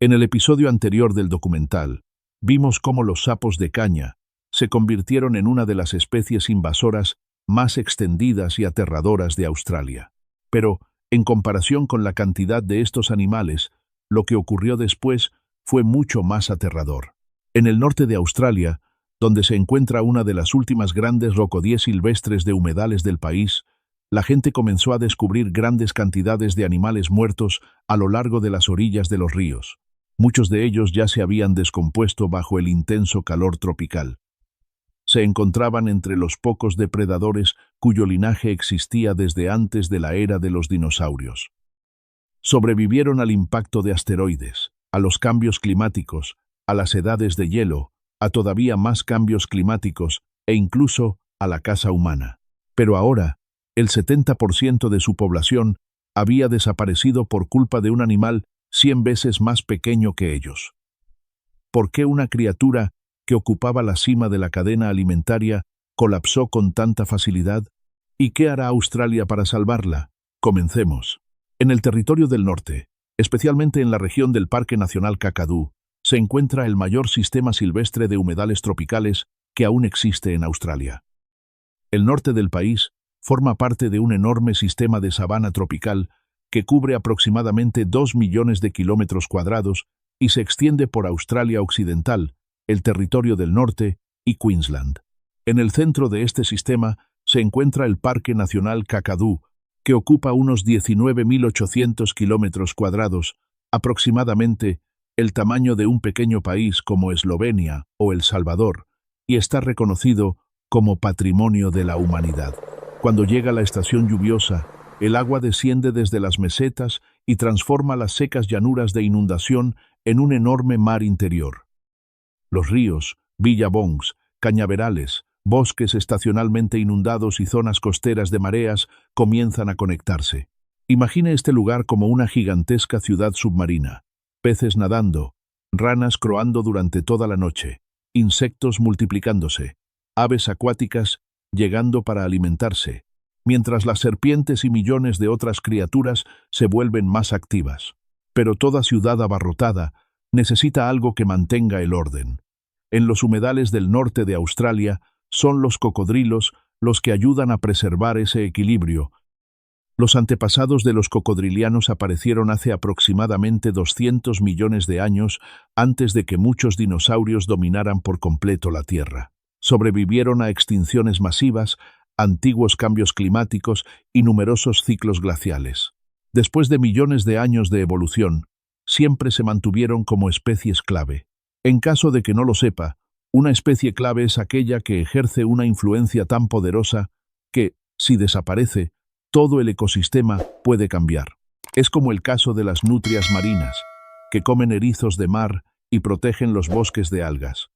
En el episodio anterior del documental, vimos cómo los sapos de caña se convirtieron en una de las especies invasoras más extendidas y aterradoras de Australia. Pero, en comparación con la cantidad de estos animales, lo que ocurrió después fue mucho más aterrador. En el norte de Australia, donde se encuentra una de las últimas grandes rocodíes silvestres de humedales del país, la gente comenzó a descubrir grandes cantidades de animales muertos a lo largo de las orillas de los ríos. Muchos de ellos ya se habían descompuesto bajo el intenso calor tropical. Se encontraban entre los pocos depredadores cuyo linaje existía desde antes de la era de los dinosaurios. Sobrevivieron al impacto de asteroides, a los cambios climáticos, a las edades de hielo, a todavía más cambios climáticos e incluso a la caza humana. Pero ahora, el 70% de su población había desaparecido por culpa de un animal 100 veces más pequeño que ellos. ¿Por qué una criatura que ocupaba la cima de la cadena alimentaria colapsó con tanta facilidad? ¿Y qué hará Australia para salvarla? Comencemos. En el territorio del norte, especialmente en la región del Parque Nacional Kakadu, se encuentra el mayor sistema silvestre de humedales tropicales que aún existe en Australia. El norte del país forma parte de un enorme sistema de sabana tropical que cubre aproximadamente 2 millones de kilómetros cuadrados y se extiende por Australia Occidental, el Territorio del Norte y Queensland. En el centro de este sistema se encuentra el Parque Nacional Kakadu, que ocupa unos 19.800 kilómetros cuadrados, aproximadamente el tamaño de un pequeño país como Eslovenia o El Salvador, y está reconocido como Patrimonio de la Humanidad. Cuando llega la estación lluviosa, el agua desciende desde las mesetas y transforma las secas llanuras de inundación en un enorme mar interior. Los ríos, billabongs, cañaverales, bosques estacionalmente inundados y zonas costeras de mareas comienzan a conectarse. Imagine este lugar como una gigantesca ciudad submarina. Peces nadando, ranas croando durante toda la noche, insectos multiplicándose, aves acuáticas llegando para alimentarse, mientras las serpientes y millones de otras criaturas se vuelven más activas. Pero toda ciudad abarrotada necesita algo que mantenga el orden. En los humedales del norte de Australia son los cocodrilos los que ayudan a preservar ese equilibrio. Los antepasados de los cocodrilianos aparecieron hace aproximadamente 200 millones de años antes de que muchos dinosaurios dominaran por completo la Tierra. Sobrevivieron a extinciones masivas, antiguos cambios climáticos y numerosos ciclos glaciales. Después de millones de años de evolución, siempre se mantuvieron como especies clave. En caso de que no lo sepa, una especie clave es aquella que ejerce una influencia tan poderosa que, si desaparece, todo el ecosistema puede cambiar. Es como el caso de las nutrias marinas, que comen erizos de mar y protegen los bosques de algas.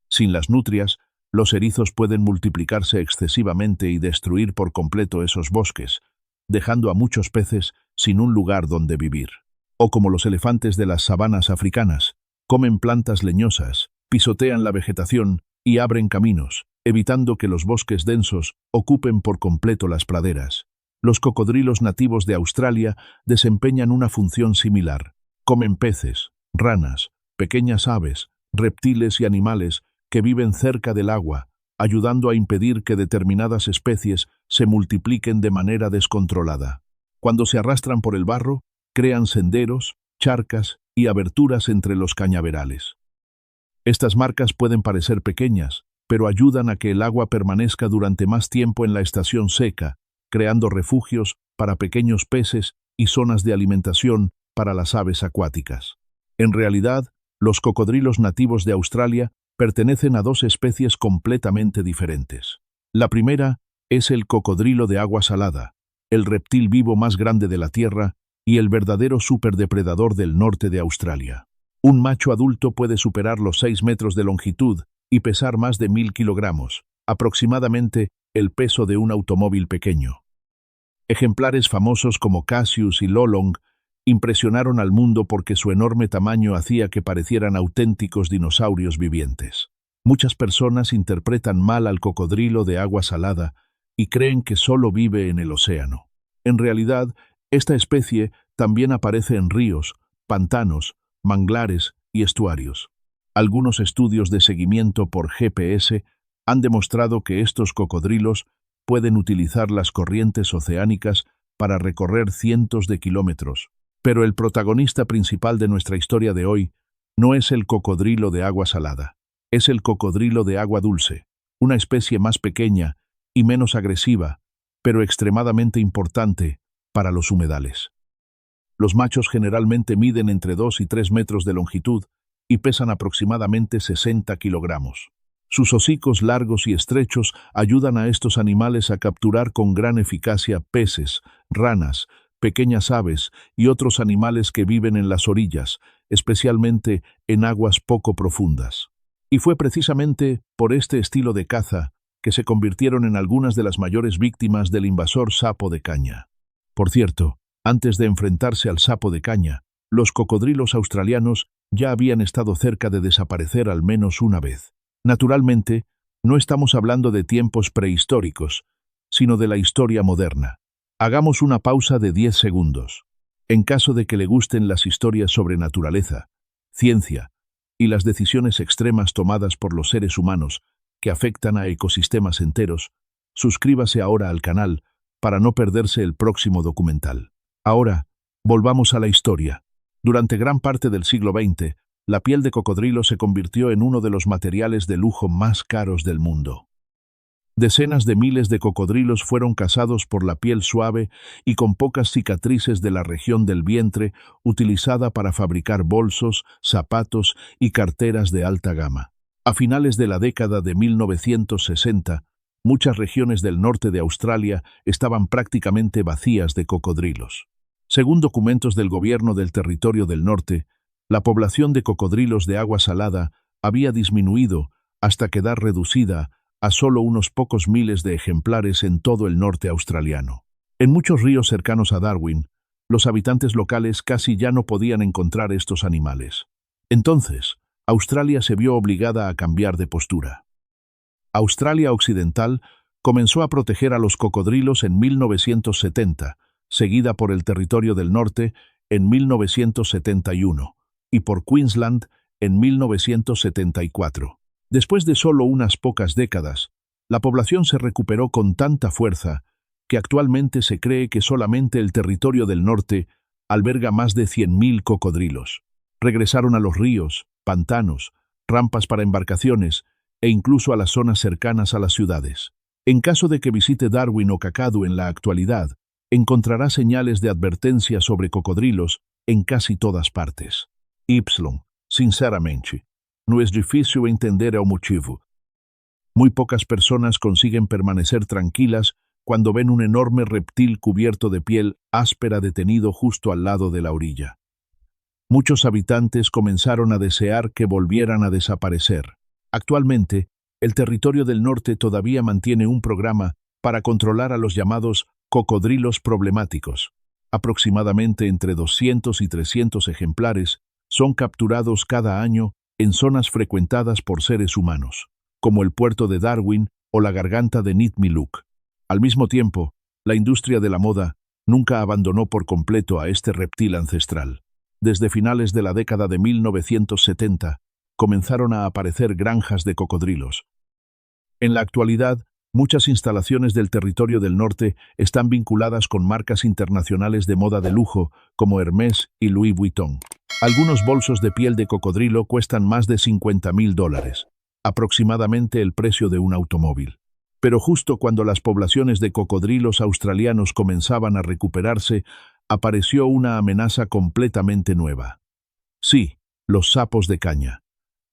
Sin las nutrias, los erizos pueden multiplicarse excesivamente y destruir por completo esos bosques, dejando a muchos peces sin un lugar donde vivir. O como los elefantes de las sabanas africanas, comen plantas leñosas, pisotean la vegetación y abren caminos, evitando que los bosques densos ocupen por completo las praderas. Los cocodrilos nativos de Australia desempeñan una función similar. Comen peces, ranas, pequeñas aves, reptiles y animales que viven cerca del agua, ayudando a impedir que determinadas especies se multipliquen de manera descontrolada. Cuando se arrastran por el barro, crean senderos, charcas y aberturas entre los cañaverales. Estas marcas pueden parecer pequeñas, pero ayudan a que el agua permanezca durante más tiempo en la estación seca, creando refugios para pequeños peces y zonas de alimentación para las aves acuáticas. En realidad, los cocodrilos nativos de Australia pertenecen a dos especies completamente diferentes. La primera es el cocodrilo de agua salada, el reptil vivo más grande de la Tierra y el verdadero superdepredador del norte de Australia. Un macho adulto puede superar los 6 metros de longitud y pesar más de 1000 kilogramos, aproximadamente el peso de un automóvil pequeño. Ejemplares famosos como Cassius y Lolong impresionaron al mundo porque su enorme tamaño hacía que parecieran auténticos dinosaurios vivientes. Muchas personas interpretan mal al cocodrilo de agua salada y creen que solo vive en el océano. En realidad, esta especie también aparece en ríos, pantanos, manglares y estuarios. Algunos estudios de seguimiento por GPS han demostrado que estos cocodrilos pueden utilizar las corrientes oceánicas para recorrer cientos de kilómetros. Pero el protagonista principal de nuestra historia de hoy no es el cocodrilo de agua salada, es el cocodrilo de agua dulce, una especie más pequeña y menos agresiva, pero extremadamente importante para los humedales. Los machos generalmente miden entre 2 y 3 metros de longitud y pesan aproximadamente 60 kilogramos. Sus hocicos largos y estrechos ayudan a estos animales a capturar con gran eficacia peces, ranas, pequeñas aves y otros animales que viven en las orillas, especialmente en aguas poco profundas. Y fue precisamente por este estilo de caza que se convirtieron en algunas de las mayores víctimas del invasor sapo de caña. Por cierto, antes de enfrentarse al sapo de caña, los cocodrilos australianos ya habían estado cerca de desaparecer al menos una vez. Naturalmente, no estamos hablando de tiempos prehistóricos, sino de la historia moderna. Hagamos una pausa de 10 segundos. En caso de que le gusten las historias sobre naturaleza, ciencia y las decisiones extremas tomadas por los seres humanos que afectan a ecosistemas enteros, suscríbase ahora al canal para no perderse el próximo documental. Ahora, volvamos a la historia. Durante gran parte del siglo XX, la piel de cocodrilo se convirtió en uno de los materiales de lujo más caros del mundo. Decenas de miles de cocodrilos fueron cazados por la piel suave y con pocas cicatrices de la región del vientre, utilizada para fabricar bolsos, zapatos y carteras de alta gama. A finales de la década de 1960, muchas regiones del norte de Australia estaban prácticamente vacías de cocodrilos. Según documentos del gobierno del Territorio del Norte, la población de cocodrilos de agua salada había disminuido hasta quedar reducida a solo unos pocos miles de ejemplares en todo el norte australiano. En muchos ríos cercanos a Darwin, los habitantes locales casi ya no podían encontrar estos animales. Entonces, Australia se vio obligada a cambiar de postura. Australia Occidental comenzó a proteger a los cocodrilos en 1970, seguida por el Territorio del Norte en 1971 y por Queensland en 1974. Después de solo unas pocas décadas, la población se recuperó con tanta fuerza que actualmente se cree que solamente el Territorio del Norte alberga más de 100.000 cocodrilos. Regresaron a los ríos, pantanos, rampas para embarcaciones e incluso a las zonas cercanas a las ciudades. En caso de que visite Darwin o Kakadu en la actualidad, encontrará señales de advertencia sobre cocodrilos en casi todas partes. Sinceramente, no es difícil entender el motivo. Muy pocas personas consiguen permanecer tranquilas cuando ven un enorme reptil cubierto de piel áspera detenido justo al lado de la orilla. Muchos habitantes comenzaron a desear que volvieran a desaparecer. Actualmente, el Territorio del Norte todavía mantiene un programa para controlar a los llamados cocodrilos problemáticos. Aproximadamente entre 200 y 300 ejemplares son capturados cada año en zonas frecuentadas por seres humanos, como el puerto de Darwin o la garganta de Nitmiluk. Al mismo tiempo, la industria de la moda nunca abandonó por completo a este reptil ancestral. Desde finales de la década de 1970, comenzaron a aparecer granjas de cocodrilos. En la actualidad, muchas instalaciones del Territorio del Norte están vinculadas con marcas internacionales de moda de lujo como Hermès y Louis Vuitton. Algunos bolsos de piel de cocodrilo cuestan más de $50.000, aproximadamente el precio de un automóvil. Pero justo cuando las poblaciones de cocodrilos australianos comenzaban a recuperarse, apareció una amenaza completamente nueva. Sí, los sapos de caña.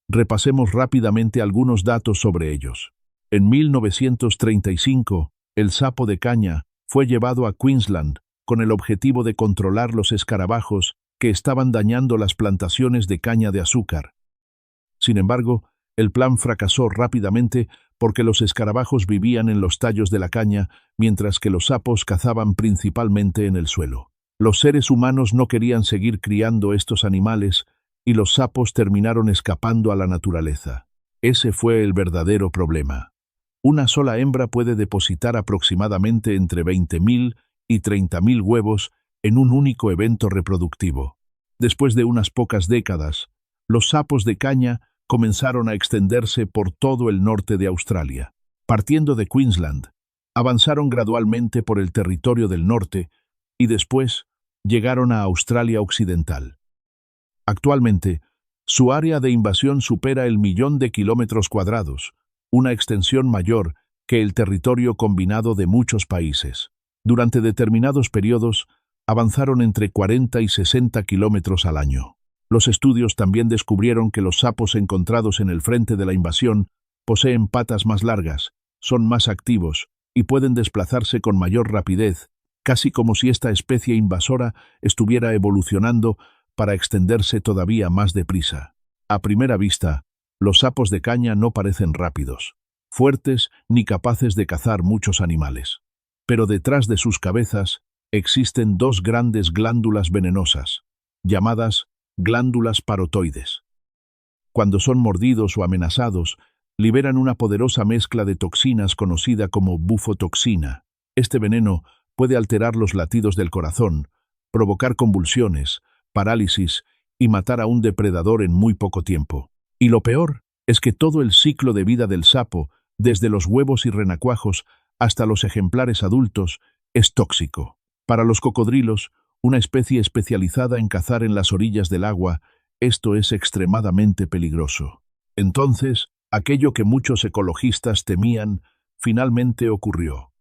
Repasemos rápidamente algunos datos sobre ellos. En 1935, el sapo de caña fue llevado a Queensland con el objetivo de controlar los escarabajos que estaban dañando las plantaciones de caña de azúcar. Sin embargo, el plan fracasó rápidamente porque los escarabajos vivían en los tallos de la caña, mientras que los sapos cazaban principalmente en el suelo. Los seres humanos no querían seguir criando estos animales y los sapos terminaron escapando a la naturaleza. Ese fue el verdadero problema. Una sola hembra puede depositar aproximadamente entre 20.000 y 30.000 huevos en un único evento reproductivo. Después de unas pocas décadas, los sapos de caña comenzaron a extenderse por todo el norte de Australia. Partiendo de Queensland, avanzaron gradualmente por el territorio del norte y después llegaron a Australia Occidental. Actualmente, su área de invasión supera el 1.000.000 de kilómetros cuadrados, una extensión mayor que el territorio combinado de muchos países. Durante determinados periodos, avanzaron entre 40 y 60 kilómetros al año. Los estudios también descubrieron que los sapos encontrados en el frente de la invasión poseen patas más largas, son más activos y pueden desplazarse con mayor rapidez, casi como si esta especie invasora estuviera evolucionando para extenderse todavía más deprisa. A primera vista, los sapos de caña no parecen rápidos, fuertes ni capaces de cazar muchos animales. Pero detrás de sus cabezas existen dos grandes glándulas venenosas, llamadas glándulas parotoides. Cuando son mordidos o amenazados, liberan una poderosa mezcla de toxinas conocida como bufotoxina. Este veneno puede alterar los latidos del corazón, provocar convulsiones, parálisis y matar a un depredador en muy poco tiempo. Y lo peor es que todo el ciclo de vida del sapo, desde los huevos y renacuajos hasta los ejemplares adultos, es tóxico. Para los cocodrilos, una especie especializada en cazar en las orillas del agua, esto es extremadamente peligroso. Entonces, aquello que muchos ecologistas temían, finalmente ocurrió.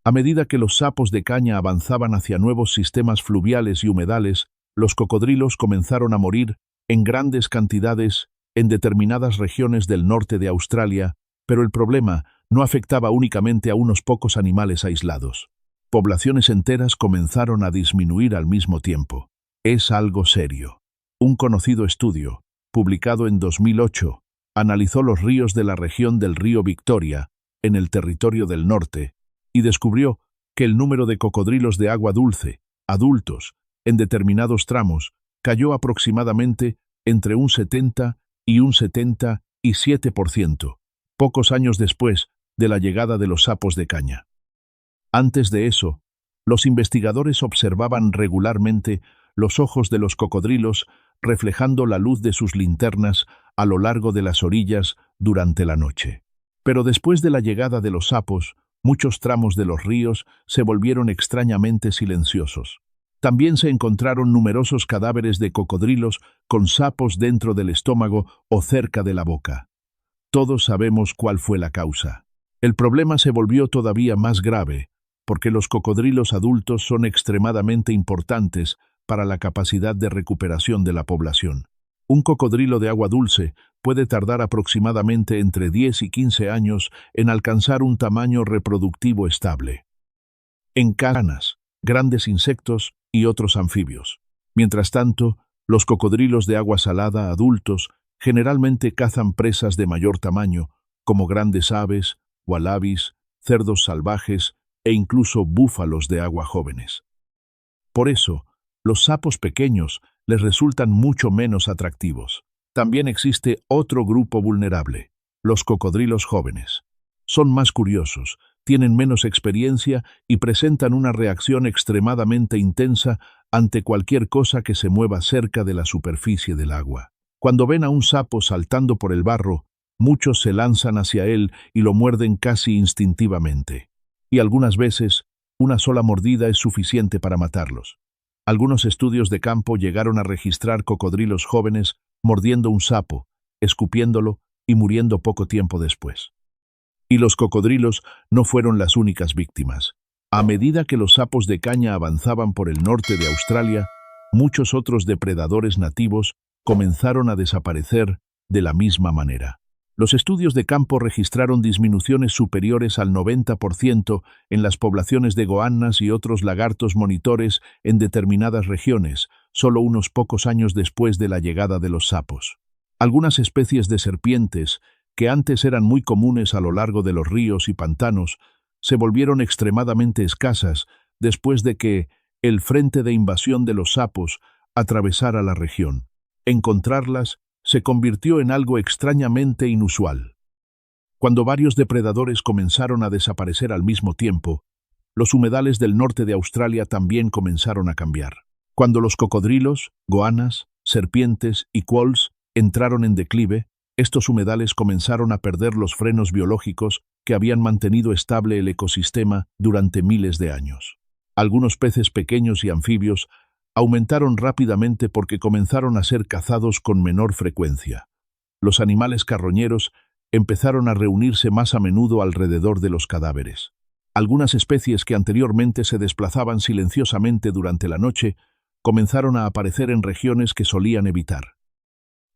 A medida que los sapos de caña avanzaban hacia nuevos sistemas fluviales y humedales, los cocodrilos comenzaron a morir en grandes cantidades en determinadas regiones del norte de Australia, pero el problema no afectaba únicamente a unos pocos animales aislados. Poblaciones enteras comenzaron a disminuir al mismo tiempo. Es algo serio. Un conocido estudio, publicado en 2008, analizó los ríos de la región del río Victoria, en el territorio del norte, y descubrió que el número de cocodrilos de agua dulce, adultos, en determinados tramos, cayó aproximadamente entre un 70 y un 77%, pocos años después de la llegada de los sapos de caña. Antes de eso, los investigadores observaban regularmente los ojos de los cocodrilos reflejando la luz de sus linternas a lo largo de las orillas durante la noche. Pero después de la llegada de los sapos, muchos tramos de los ríos se volvieron extrañamente silenciosos. También se encontraron numerosos cadáveres de cocodrilos con sapos dentro del estómago o cerca de la boca. Todos sabemos cuál fue la causa. El problema se volvió todavía más grave, porque los cocodrilos adultos son extremadamente importantes para la capacidad de recuperación de la población. Un cocodrilo de agua dulce puede tardar aproximadamente entre 10 y 15 años en alcanzar un tamaño reproductivo estable. En canas, grandes insectos y otros anfibios. Mientras tanto, los cocodrilos de agua salada adultos generalmente cazan presas de mayor tamaño, como grandes aves, ualabis, cerdos salvajes e incluso búfalos de agua jóvenes. Por eso, los sapos pequeños les resultan mucho menos atractivos. También existe otro grupo vulnerable, los cocodrilos jóvenes. Son más curiosos, tienen menos experiencia y presentan una reacción extremadamente intensa ante cualquier cosa que se mueva cerca de la superficie del agua. Cuando ven a un sapo saltando por el barro, muchos se lanzan hacia él y lo muerden casi instintivamente. Y algunas veces, una sola mordida es suficiente para matarlos. Algunos estudios de campo llegaron a registrar cocodrilos jóvenes mordiendo un sapo, escupiéndolo y muriendo poco tiempo después. Y los cocodrilos no fueron las únicas víctimas. A medida que los sapos de caña avanzaban por el norte de Australia, muchos otros depredadores nativos comenzaron a desaparecer de la misma manera. Los estudios de campo registraron disminuciones superiores al 90% en las poblaciones de goannas y otros lagartos monitores en determinadas regiones, solo unos pocos años después de la llegada de los sapos. Algunas especies de serpientes, que antes eran muy comunes a lo largo de los ríos y pantanos, se volvieron extremadamente escasas después de que el frente de invasión de los sapos atravesara la región. Encontrarlas se convirtió en algo extrañamente inusual. Cuando varios depredadores comenzaron a desaparecer al mismo tiempo, los humedales del norte de Australia también comenzaron a cambiar. Cuando los cocodrilos, goanas, serpientes y quolls entraron en declive, estos humedales comenzaron a perder los frenos biológicos que habían mantenido estable el ecosistema durante miles de años. Algunos peces pequeños y anfibios aumentaron rápidamente porque comenzaron a ser cazados con menor frecuencia. Los animales carroñeros empezaron a reunirse más a menudo alrededor de los cadáveres. Algunas especies que anteriormente se desplazaban silenciosamente durante la noche comenzaron a aparecer en regiones que solían evitar.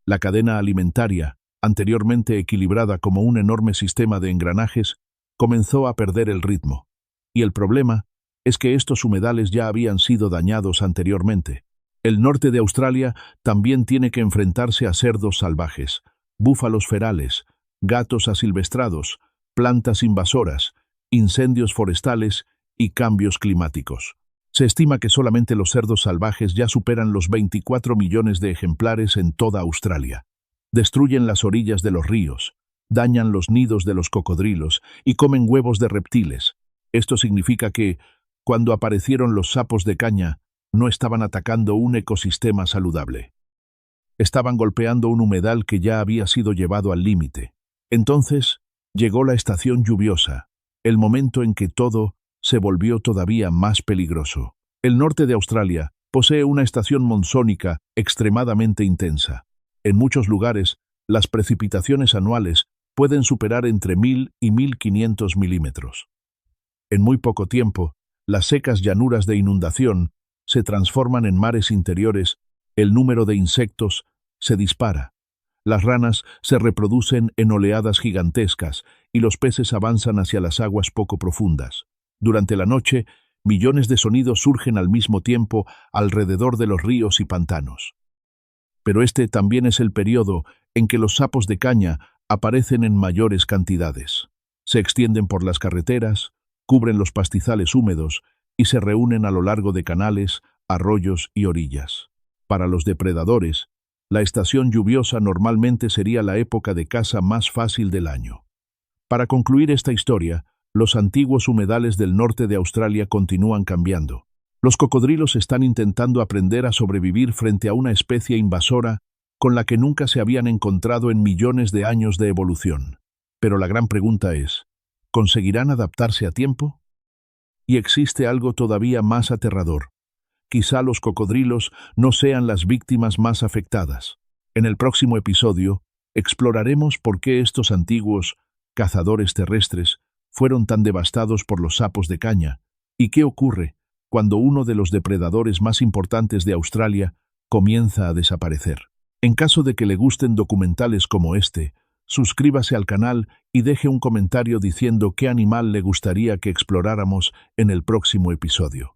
La cadena alimentaria, anteriormente equilibrada como un enorme sistema de engranajes, comenzó a perder el ritmo. Y el problema es que estos humedales ya habían sido dañados anteriormente. El norte de Australia también tiene que enfrentarse a cerdos salvajes, búfalos ferales, gatos asilvestrados, plantas invasoras, incendios forestales y cambios climáticos. Se estima que solamente los cerdos salvajes ya superan los 24 millones de ejemplares en toda Australia. Destruyen las orillas de los ríos, dañan los nidos de los cocodrilos y comen huevos de reptiles. Esto significa que, cuando aparecieron los sapos de caña, no estaban atacando un ecosistema saludable. Estaban golpeando un humedal que ya había sido llevado al límite. Entonces, llegó la estación lluviosa, el momento en que todo se volvió todavía más peligroso. El norte de Australia posee una estación monzónica extremadamente intensa. En muchos lugares, las precipitaciones anuales pueden superar entre 1000 y 1500 milímetros. En muy poco tiempo, las secas llanuras de inundación se transforman en mares interiores, el número de insectos se dispara. Las ranas se reproducen en oleadas gigantescas y los peces avanzan hacia las aguas poco profundas. Durante la noche, millones de sonidos surgen al mismo tiempo alrededor de los ríos y pantanos. Pero este también es el periodo en que los sapos de caña aparecen en mayores cantidades. Se extienden por las carreteras, cubren los pastizales húmedos y se reúnen a lo largo de canales, arroyos y orillas. Para los depredadores, la estación lluviosa normalmente sería la época de caza más fácil del año. Para concluir esta historia, los antiguos humedales del norte de Australia continúan cambiando. Los cocodrilos están intentando aprender a sobrevivir frente a una especie invasora con la que nunca se habían encontrado en millones de años de evolución. Pero la gran pregunta es, ¿conseguirán adaptarse a tiempo? Y existe algo todavía más aterrador. Quizá los cocodrilos no sean las víctimas más afectadas. En el próximo episodio, exploraremos por qué estos antiguos cazadores terrestres fueron tan devastados por los sapos de caña y qué ocurre cuando uno de los depredadores más importantes de Australia comienza a desaparecer. En caso de que le gusten documentales como este, suscríbase al canal y deje un comentario diciendo qué animal le gustaría que exploráramos en el próximo episodio.